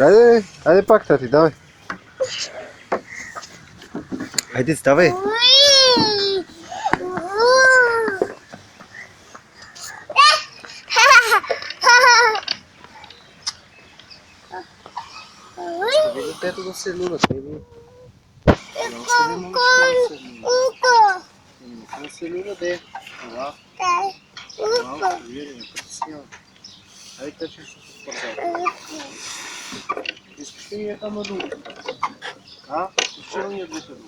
Айде, айде пак, тати, давай. Айде, ставай. Остави детето да се люда, не остави момичето да се люда. Не се люда, де. Това. Това, остави, не притеснявай. Айде, качи се в парзалка. Искаш ли ние там надолу? А? Искаш ли ние двете долу?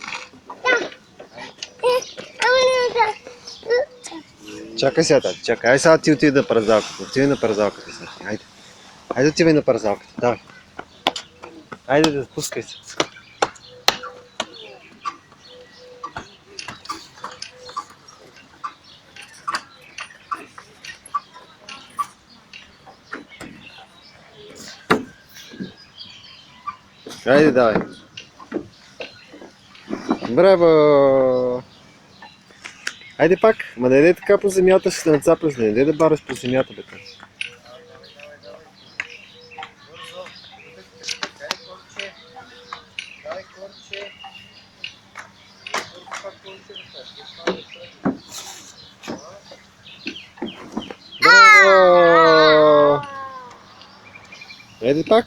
Чакай сега, тати, чакай. Айде сега ти отиди на парзалката. Отиди на парзалката сега. Айде. Айде отивай на парзалката. Давай. Айде да спускай се. Айде, давай. Браво! Айде пак. Ма не дай така по земята, ще се нацапаш. Не дай да бараш по земята, бе. Браво! Айде пак.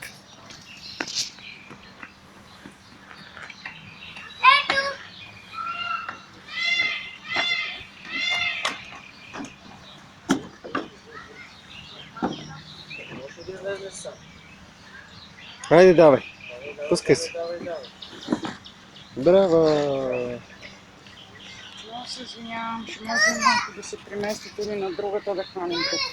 Хайде, давай. Пускай се. Браво! Много се извинявам, ще може малко да се преместите или на другата да хванем тук.